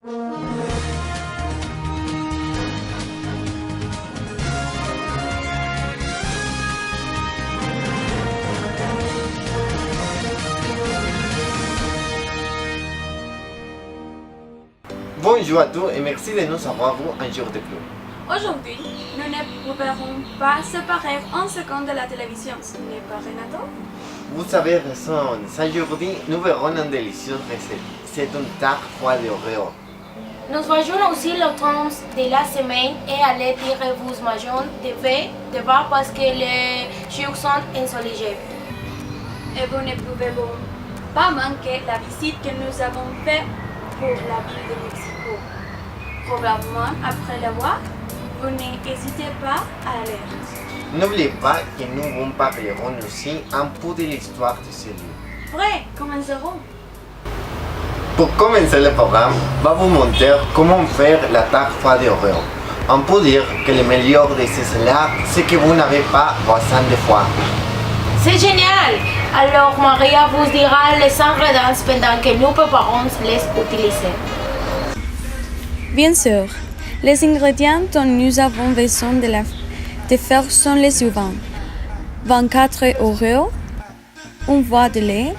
Bonjour à tous et merci de nous avoir vu un jour de plus. Aujourd'hui, nous ne pourrons pas séparer en seconde de la télévision, ce n'est pas Renato? Vous avez raison, aujourd'hui nous verrons une délicieuse recette. C'est une tarte froide d'Oreo. Nous voyons aussi le temps de la semaine et allez dire vous mangez de voir parce que les jours sont ensoleillés. Et vous ne pouvez pas manquer la visite que nous avons faite pour la ville de Mexico. Probablement après la voir, vous n'hésitez pas à aller. N'oubliez pas que nous vous parlerons aussi un peu de l'histoire de ce lieu. Vrai, commencerons. Pour commencer le programme, va vous montrer comment faire la tarte froide d'Oreo. On peut dire que le meilleur de cela, c'est que vous n'avez pas besoin de foie. C'est génial! Alors Maria vous dira les ingrédients pendant que nous préparons les utiliser. Bien sûr, les ingrédients dont nous avons besoin de faire sont les suivants. 24 Oreos, une boîte de lait,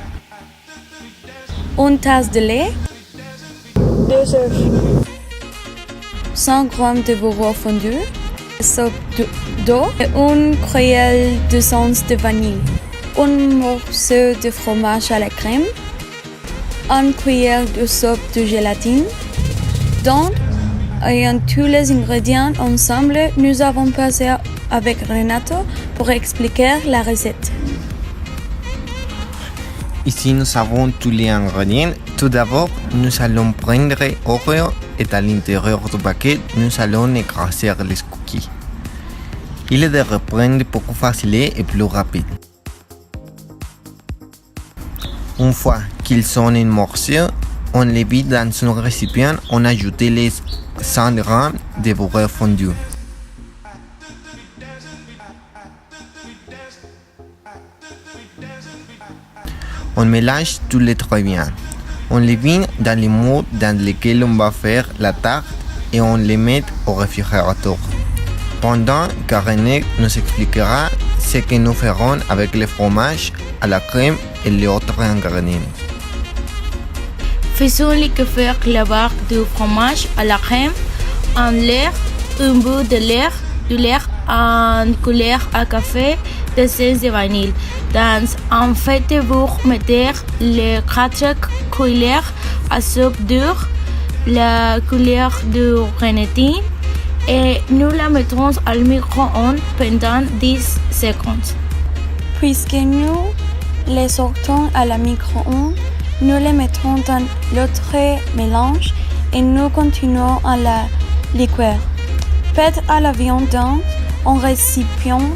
une tasse de lait, 2 œufs, 100 g de bureau fondu, une soupe d'eau et une cuillère d'essence de vanille, un morceau de fromage à la crème, une cuillère de soupe de gélatine. Donc, ayant tous les ingrédients ensemble, nous avons passé avec Renato pour expliquer la recette. Ici, nous avons tous les ingrédients. Tout d'abord, nous allons prendre Oreo et à l'intérieur du paquet, nous allons écraser les cookies. Il est de reprendre beaucoup facile et plus rapide. Une fois qu'ils sont en morceaux, on les vide dans un récipient, on ajoute les 100 g de beurre fondu. On mélange tous les très bien. On les vide dans les mots dans lesquels on va faire la tarte et on les met au réfrigérateur. Pendant que René nous expliquera ce que nous ferons avec le fromage, à la crème et les autres ingrédients. Faisons liquéfaire la barre de fromage à la crème, un lait, un bout de lait, une cuillère à café d'essence de vanille. Dans un fait de beurre, mettez les 4 cuillères à soupe dure, la cuillère de grenadine et nous la mettons au micro-ondes pendant 10 secondes. Puisque nous les sortons à la micro-ondes, nous les mettons dans l'autre mélange et nous continuons à la liqueur. Faites à la viande dans un récipient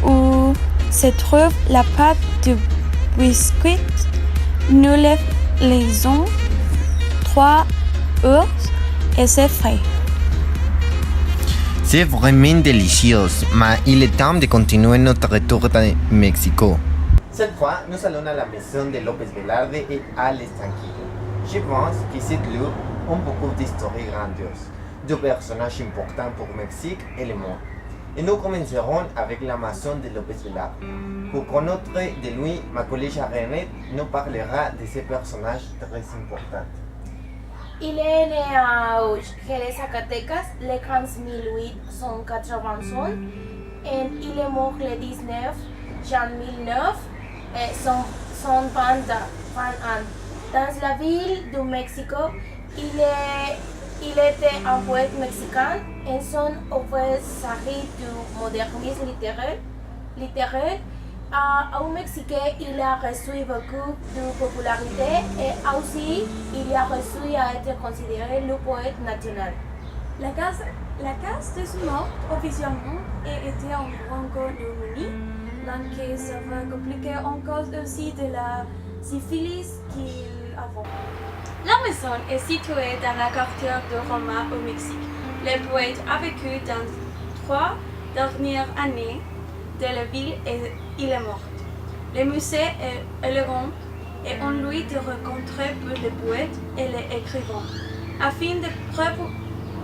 où se trouve la pâte de biscuit. Nous les laissons 3 heures et c'est frais. C'est vraiment délicieux, mais il est temps de continuer notre retour à Mexico. Cette fois, nous allons à la maison de López Velarde et à l'Estanquillo. Je pense que cette lieu a beaucoup d'histoires grandioses, de personnages importants pour le Mexique et le monde. Et nous commencerons avec la maison de López Velarde. Pour connaître de lui, ma collègue Renette nous parlera de ces personnages très importants. Il est né à Jerez, Zacatecas, le 15 1885 et il est mort le 19 janvier 2009, son 20 ans. Dans la ville de Mexico, il était un poète mexicain et son œuvre s'agit du modernisme littéraire. Au Mexique, il a reçu beaucoup de popularité et aussi il a reçu à être considéré le poète national. La case de son mort officiellement était en Bronco-Pneumonie, l'enquête sera compliquée en cause aussi de la syphilis qu'il avait. La maison est située dans la quartier de Roma au Mexique. Le poète a vécu dans 3 dernières années de la ville et il est mort. Le musée est élégant et on lui de rencontrer pour les poètes et les écrivains. afin de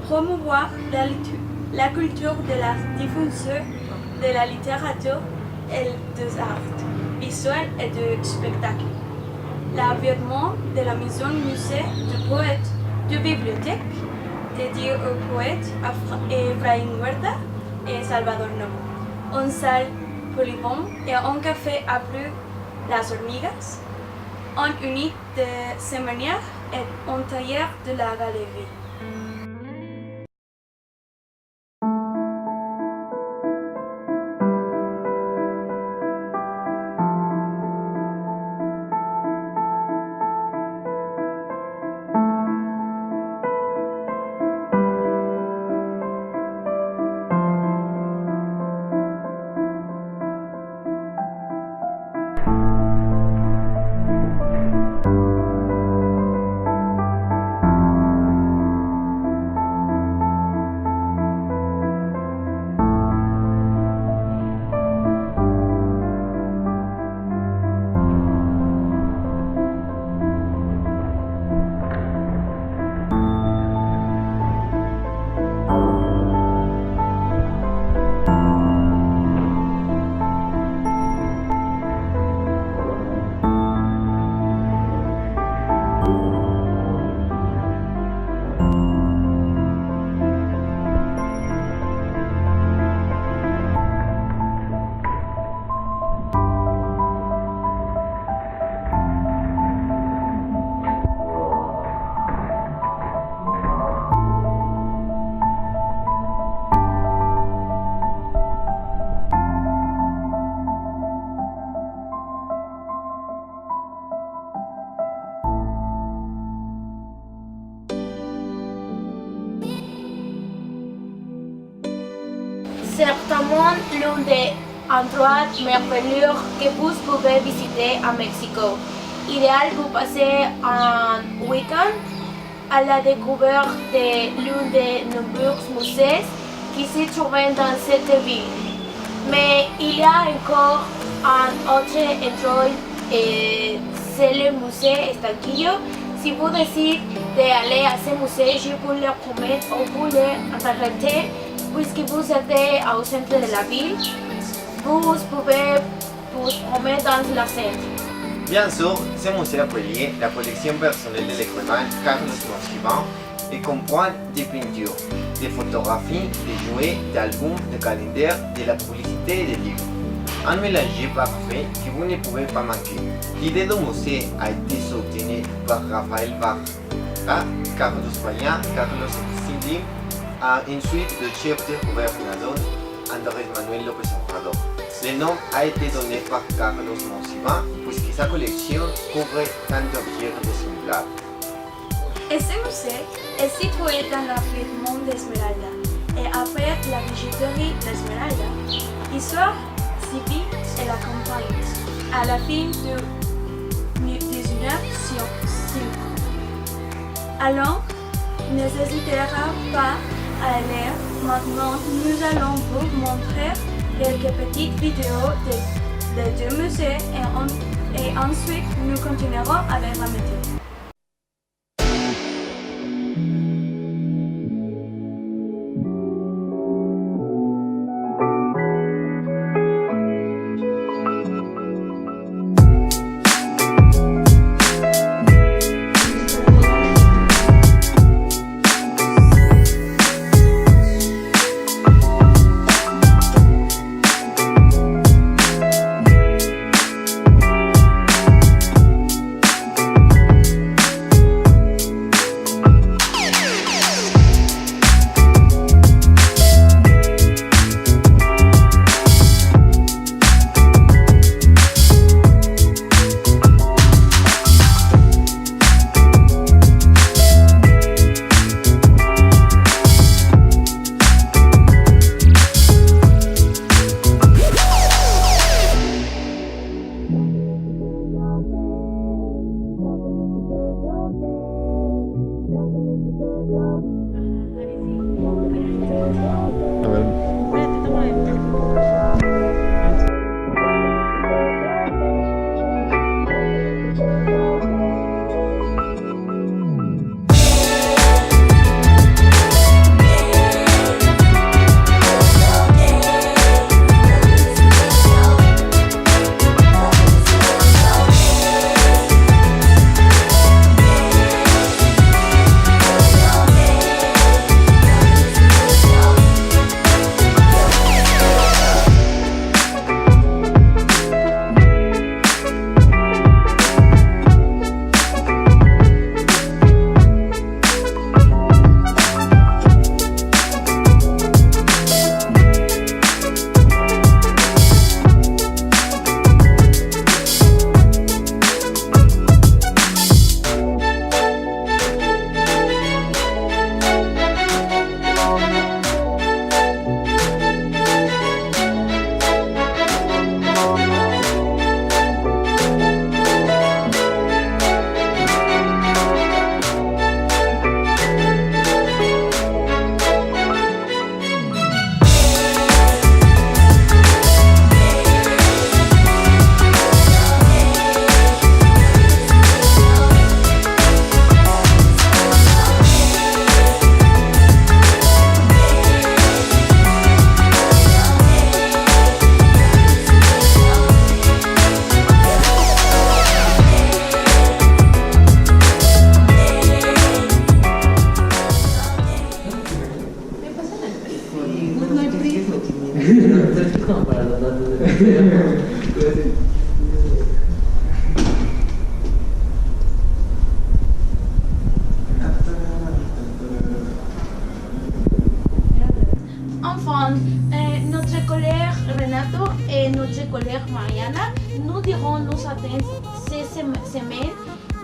promouvoir la culture de la diffusion de la littérature et des arts visuels et du spectacle. L'environnement de la maison musée du poète de bibliothèque dédiée aux poètes Efraín Huerta et Salvador Novo, une salle polyvalente et un café appelé Las Hormigas, une unité de séminaire et un tailleur de la galerie. Certainement l'un des endroits merveilleux que vous pouvez visiter à Mexico. Idéal pour passer un week-end à la découverte de l'un des nombreux musées qui se trouvent dans cette ville. Mais il y a encore un autre endroit et c'est le musée Estanquillo. Si vous décidez d'aller à ce musée, je vous le promets ou vous le arrêtez. Puisque vous êtes au centre de la ville, vous pouvez vous promener dans la centre. Bien sûr, ce musée appelé la collection personnelle de l'écrivain Carlos Monsiváis et comprend des peintures, des photographies, des jouets, d'albums, de calendriers, de la publicité et des livres. Un mélange parfait que vous ne pouvez pas manquer. L'idée du musée a été soutenue par Rafael Barra, Carlos Pagna, Carlos Slim, ensuite le chef de gouvernement Andrés Manuel López Obrador. Le nom a été donné par Carlos Monsiváis puisque sa collection couvre tant d'objets semblables. Et ce musée est situé dans l'environnement d'Esmeralda et après la bijouterie d'Esmeralda, l'histoire civile et la campagne à la fin du 19e siècle. Alors, n'hésitera pas à aller. Maintenant, nous allons vous montrer quelques petites vidéos des deux musées et ensuite nous continuerons avec la météo. Enfin, notre collègue Renato et notre collègue Mariana nous diront nos attentes ces semaines.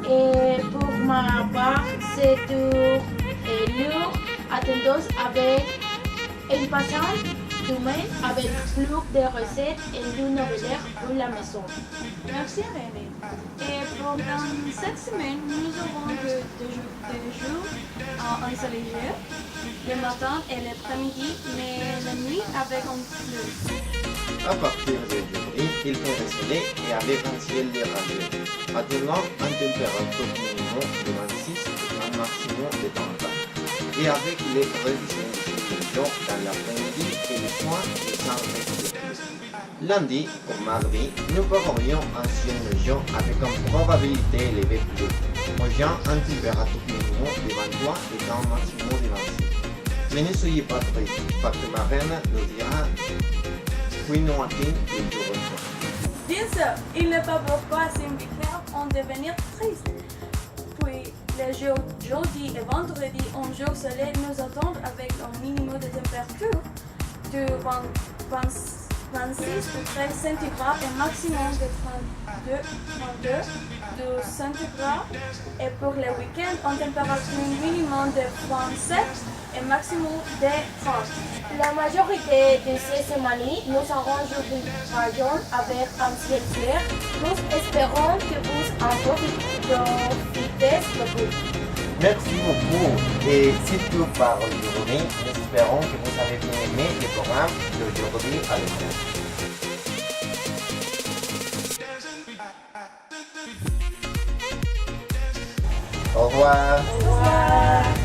Et pour ma part, c'est leur attendance avec impatience demain avec plus de recettes et de nouvelles pour la maison. Merci Rémi. Et pendant cette semaine, nous aurons deux jours ensoleillés, le matin et l'après-midi, mais la nuit avec un flux. À partir d'aujourd'hui, il fait soleil et avec un ciel de radieux. Maintenant, une température minimum de 26 et un maximum de 30. Et avec les prévisions de jour dans l'après-midi et le soir, les 100 degrés. Lundi ou mardi, nous verrions un ciel nuageux avec une probabilité élevée de pluie. Aujourd'hui, une température minimum de 23 et un maximum de 26. Mais ne soyez pas tristes, parce que ma reine nous dira puis nous atteint le jour au soir. Bien sûr, il n'est pas pourquoi s'inviter en devenir triste. Puis, les jours jeudi et vendredi, un jour soleil nous attend avec un minimum de température de 26 ou 13 centigrades et maximum de 32 centigrades. Et pour le week-end, une température minimum de 27 et maximum de 30. La majorité de ces semaines, nous aurons jour de rayon avec un ciel clair. Nous espérons que vous en profitez beaucoup. Merci beaucoup et c'est tout par aujourd'hui. Nous espérons que vous avez bien aimé le programme d'aujourd'hui à l'école. Au revoir. Au revoir.